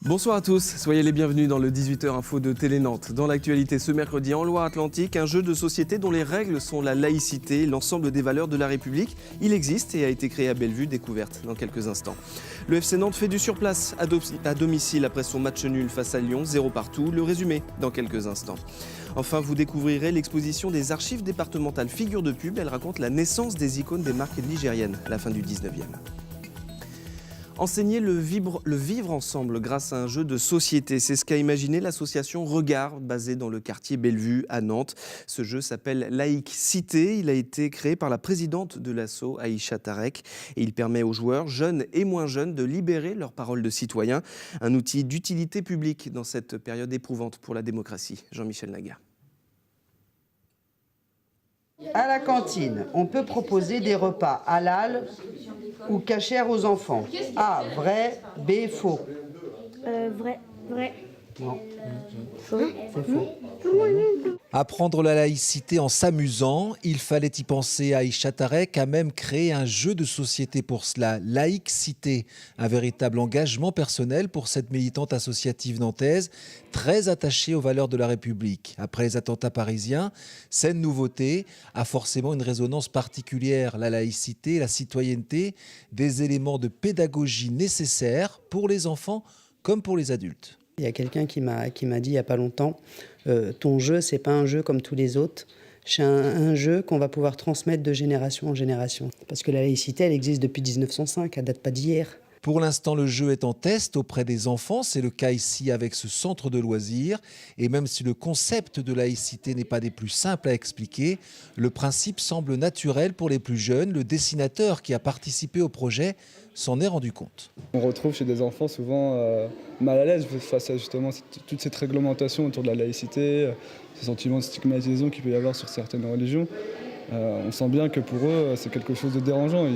Bonsoir à tous, soyez les bienvenus dans le 18h Info de Télé Nantes. Dans l'actualité ce mercredi en Loire-Atlantique, un jeu de société dont les règles sont la laïcité et l'ensemble des valeurs de la République. Il existe et a été créé à Bellevue, découverte dans quelques instants. Le FC Nantes fait du surplace à domicile après son match nul face à Lyon, 0 partout. Le résumé dans quelques instants. Enfin, vous découvrirez l'exposition des archives départementales Figures de pub. Elle raconte la naissance des icônes des marques ligériennes à la fin du 19e. Enseigner le vivre ensemble grâce à un jeu de société, c'est ce qu'a imaginé l'association Regard, basée dans le quartier Bellevue à Nantes. Ce jeu s'appelle Laïc Cité. Il a été créé par la présidente de l'asso, Aïcha Tarek, et il permet aux joueurs, jeunes et moins jeunes, de libérer leur parole de citoyen. Un outil d'utilité publique dans cette période éprouvante pour la démocratie. Jean-Michel Naga. À la cantine, on peut proposer des repas halal ou cachers aux enfants. A, vrai, B, faux. Vrai. Non, Faux. c'est faux. Apprendre la laïcité en s'amusant, il fallait y penser. Aïcha Tarek a même créé un jeu de société pour cela, Laïc Cité, un véritable engagement personnel pour cette militante associative nantaise, très attachée aux valeurs de la République. Après les attentats parisiens, cette nouveauté a forcément une résonance particulière. La laïcité, la citoyenneté, des éléments de pédagogie nécessaires pour les enfants comme pour les adultes. Il y a quelqu'un qui m'a dit il n'y a pas longtemps, ton jeu, c'est pas un jeu comme tous les autres, c'est un jeu qu'on va pouvoir transmettre de génération en génération. Parce que la laïcité, elle existe depuis 1905, elle date pas d'hier. Pour l'instant, le jeu est en test auprès des enfants. C'est le cas ici avec ce centre de loisirs. Et même si le concept de laïcité n'est pas des plus simples à expliquer, le principe semble naturel pour les plus jeunes. Le dessinateur qui a participé au projet s'en est rendu compte. On retrouve chez des enfants souvent mal à l'aise face à justement toute cette réglementation autour de la laïcité, ce sentiment de stigmatisation qu'il peut y avoir sur certaines religions. On sent bien que pour eux, c'est quelque chose de dérangeant.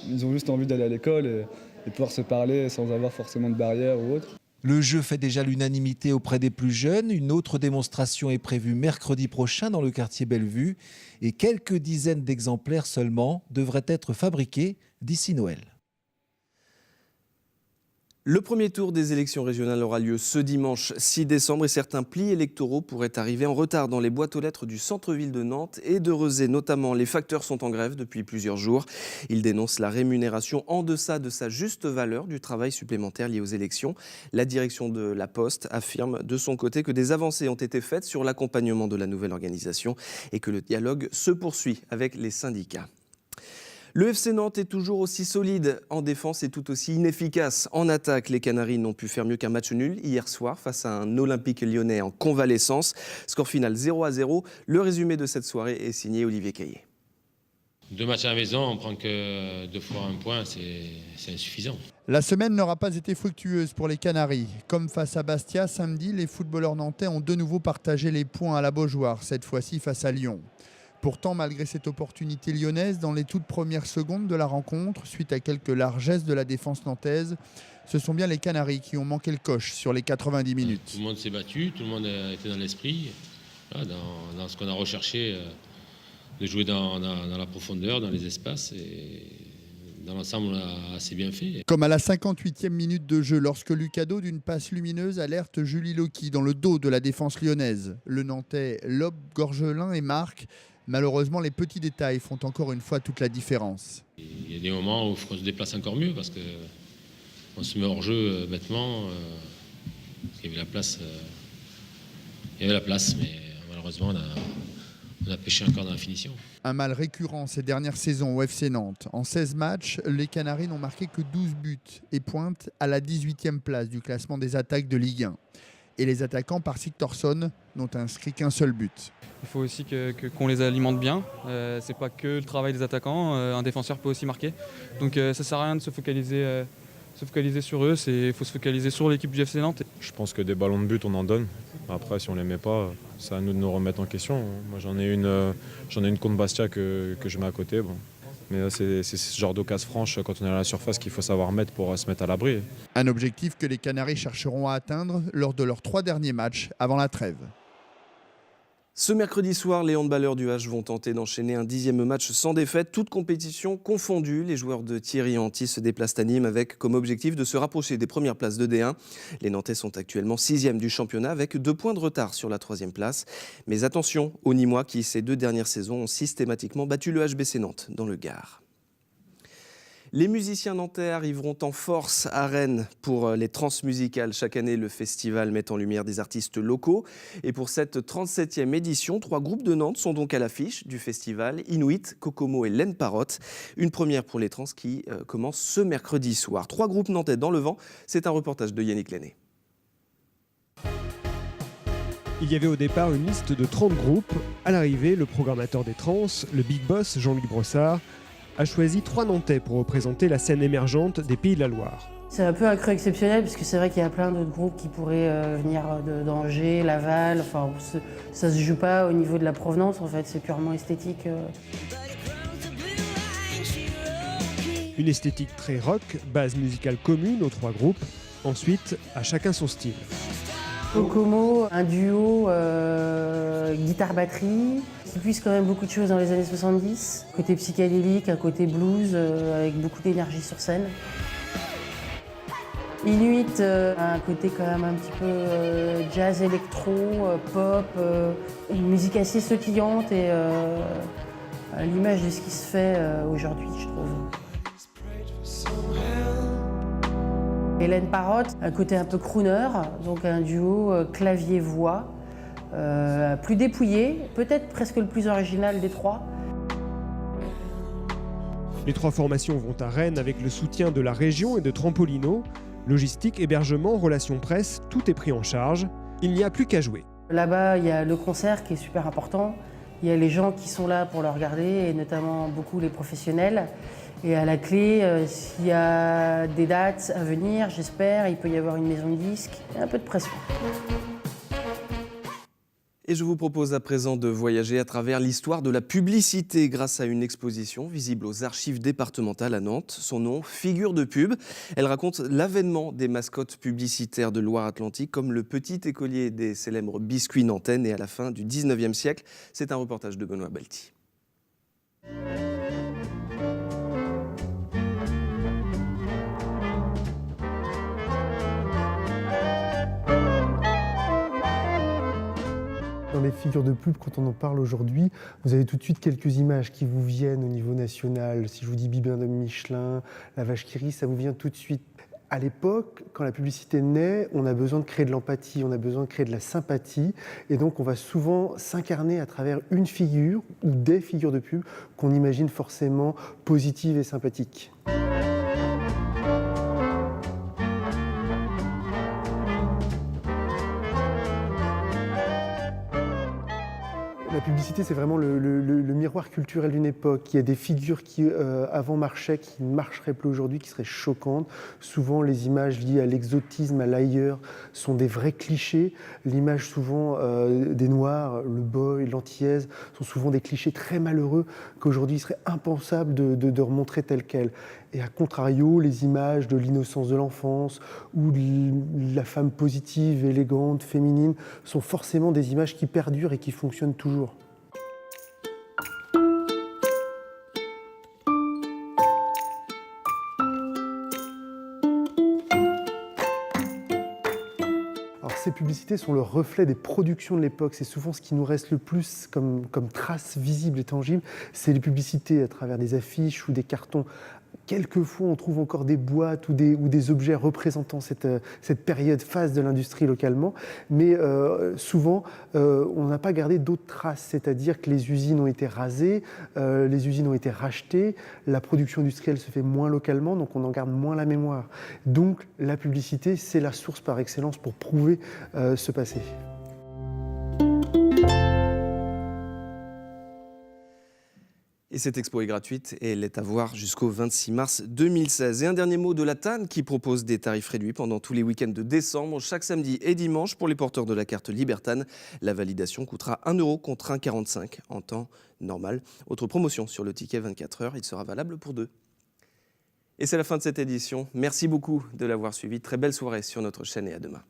Ils ont juste envie d'aller à l'école et pouvoir se parler sans avoir forcément de barrières ou autre. Le jeu fait déjà l'unanimité auprès des plus jeunes. Une autre démonstration est prévue mercredi prochain dans le quartier Bellevue. Et quelques dizaines d'exemplaires seulement devraient être fabriqués d'ici Noël. Le premier tour des élections régionales aura lieu ce dimanche 6 décembre et certains plis électoraux pourraient arriver en retard dans les boîtes aux lettres du centre-ville de Nantes et de Rezé notamment. Les facteurs sont en grève depuis plusieurs jours. Ils dénoncent la rémunération en deçà de sa juste valeur du travail supplémentaire lié aux élections. La direction de la Poste affirme de son côté que des avancées ont été faites sur l'accompagnement de la nouvelle organisation et que le dialogue se poursuit avec les syndicats. Le FC Nantes est toujours aussi solide en défense et tout aussi inefficace en attaque. Les Canaries n'ont pu faire mieux qu'un match nul hier soir face à un Olympique lyonnais en convalescence. Score final 0-0. Le résumé de cette soirée est signé Olivier Caillé. 2 matchs à la maison, on prend que 2 fois un point, c'est insuffisant. La semaine n'aura pas été fructueuse pour les Canaries. Comme face à Bastia, samedi, les footballeurs nantais ont de nouveau partagé les points à la Beaujoire, cette fois-ci face à Lyon. Pourtant, malgré cette opportunité lyonnaise, dans les toutes premières secondes de la rencontre, suite à quelques largesses de la défense nantaise, ce sont bien les Canaries qui ont manqué le coche sur les 90 minutes. Tout le monde s'est battu, tout le monde était dans l'esprit, dans ce qu'on a recherché, de jouer dans la profondeur, dans les espaces. Et dans l'ensemble, on a assez bien fait. Comme à la 58e minute de jeu, lorsque Lucado, d'une passe lumineuse, alerte Julie Loki dans le dos de la défense lyonnaise. Le Nantais lobe Gorgelin et marque. Malheureusement, les petits détails font encore une fois toute la différence. Il y a des moments où il faut qu'on se déplace encore mieux parce qu'on se met hors jeu bêtement. Parce qu'il y avait la place, mais malheureusement, on a pêché encore dans la finition. Un mal récurrent ces dernières saisons au FC Nantes. En 16 matchs, les Canaries n'ont marqué que 12 buts et pointent à la 18e place du classement des attaques de Ligue 1. Et les attaquants par Sigthorsson n'ont inscrit qu'un seul but. Il faut aussi qu'on les alimente bien. C'est pas que le travail des attaquants. Un défenseur peut aussi marquer. Donc ça sert à rien de se focaliser sur eux. Il faut se focaliser sur l'équipe du FC Nantes. Je pense que des ballons de but, on en donne. Après, si on ne les met pas, c'est à nous de nous remettre en question. Moi, j'en ai une contre Bastia que je mets à côté. Bon. Mais c'est ce genre d'occasion franche quand on est à la surface qu'il faut savoir mettre pour se mettre à l'abri. Un objectif que les Canaries chercheront à atteindre lors de leurs 3 derniers matchs avant la trêve. Ce mercredi soir, les handballeurs du H vont tenter d'enchaîner un 10e match sans défaite, toute compétition confondue. Les joueurs de Thierry Henty se déplacent à Nîmes avec comme objectif de se rapprocher des premières places de D1. Les Nantais sont actuellement 6e du championnat avec 2 points de retard sur la 3e place. Mais attention aux Nîmois qui, ces 2 dernières saisons, ont systématiquement battu le HBC Nantes dans le Gard. Les musiciens nantais arriveront en force à Rennes pour les Transmusicales. Chaque année, le festival met en lumière des artistes locaux. Et pour cette 37e édition, 3 groupes de Nantes sont donc à l'affiche du festival. Inuit, Kokomo et Laine Parotte. Une première pour les trans qui commence ce mercredi soir. 3 groupes nantais dans le vent. C'est un reportage de Yannick Lenné. Il y avait au départ une liste de 30 groupes. À l'arrivée, le programmateur des trans, le big boss Jean-Luc Brossard, a choisi 3 Nantais pour représenter la scène émergente des Pays de la Loire. C'est un peu un cru exceptionnel parce que c'est vrai qu'il y a plein d'autres groupes qui pourraient venir d'Angers, Laval. Enfin, ça se joue pas au niveau de la provenance en fait, c'est purement esthétique. Une esthétique très rock, base musicale commune aux 3 groupes. Ensuite, à chacun son style. Kokomo, un duo guitare-batterie, qui puise quand même beaucoup de choses dans les années 70. Côté psychédélique, un côté blues, avec beaucoup d'énergie sur scène. Inuit, un côté quand même un petit peu jazz électro, pop, une musique assez sautillante et à l'image de ce qui se fait aujourd'hui, je trouve. Laine Parotte, un côté un peu crooner, donc un duo clavier-voix, plus dépouillé, peut-être presque le plus original des 3. Les 3 formations vont à Rennes avec le soutien de la région et de Trampolino. Logistique, hébergement, relations presse, tout est pris en charge. Il n'y a plus qu'à jouer. Là-bas, il y a le concert qui est super important. Il y a les gens qui sont là pour le regarder, et notamment beaucoup les professionnels. Et à la clé, s'il y a des dates à venir, j'espère, il peut y avoir une maison de disques et un peu de pression. Et je vous propose à présent de voyager à travers l'histoire de la publicité grâce à une exposition visible aux archives départementales à Nantes. Son nom, Figure de pub. Elle raconte l'avènement des mascottes publicitaires de Loire-Atlantique comme le petit écolier des célèbres biscuits nantais nés à la fin du 19e siècle. C'est un reportage de Benoît Balti. Dans les figures de pub, quand on en parle aujourd'hui, vous avez tout de suite quelques images qui vous viennent au niveau national. Si je vous dis Bibin de Michelin, la vache qui rit, ça vous vient tout de suite. À l'époque, quand la publicité naît, on a besoin de créer de l'empathie, on a besoin de créer de la sympathie. Et donc, on va souvent s'incarner à travers une figure ou des figures de pub qu'on imagine forcément positives et sympathiques. La publicité, c'est vraiment le miroir culturel d'une époque. Il y a des figures qui, avant, marchaient, qui ne marcheraient plus aujourd'hui, qui seraient choquantes. Souvent, les images liées à l'exotisme, à l'ailleurs, sont des vrais clichés. L'image, souvent, des Noirs, le boy, l'antillaise, sont souvent des clichés très malheureux qu'aujourd'hui, il serait impensable de remontrer telles quelles. Et à contrario, les images de l'innocence de l'enfance ou de la femme positive, élégante, féminine, sont forcément des images qui perdurent et qui fonctionnent toujours. Ces publicités sont le reflet des productions de l'époque. C'est souvent ce qui nous reste le plus comme trace visible et tangible. C'est les publicités à travers des affiches ou des cartons. Quelquefois, on trouve encore des boîtes ou des objets représentant cette période phase de l'industrie localement, mais souvent, on n'a pas gardé d'autres traces, c'est-à-dire que les usines ont été rasées, les usines ont été rachetées, la production industrielle se fait moins localement, donc on en garde moins la mémoire. Donc, la publicité, c'est la source par excellence pour prouver ce passé. Et cette expo est gratuite et elle est à voir jusqu'au 26 mars 2016. Et un dernier mot de la TAN qui propose des tarifs réduits pendant tous les week-ends de décembre, chaque samedi et dimanche pour les porteurs de la carte Libertane. La validation coûtera 1 € contre 1,45 € en temps normal. Autre promotion sur le ticket 24 heures, il sera valable pour 2. Et c'est la fin de cette édition. Merci beaucoup de l'avoir suivi. Très belle soirée sur notre chaîne et à demain.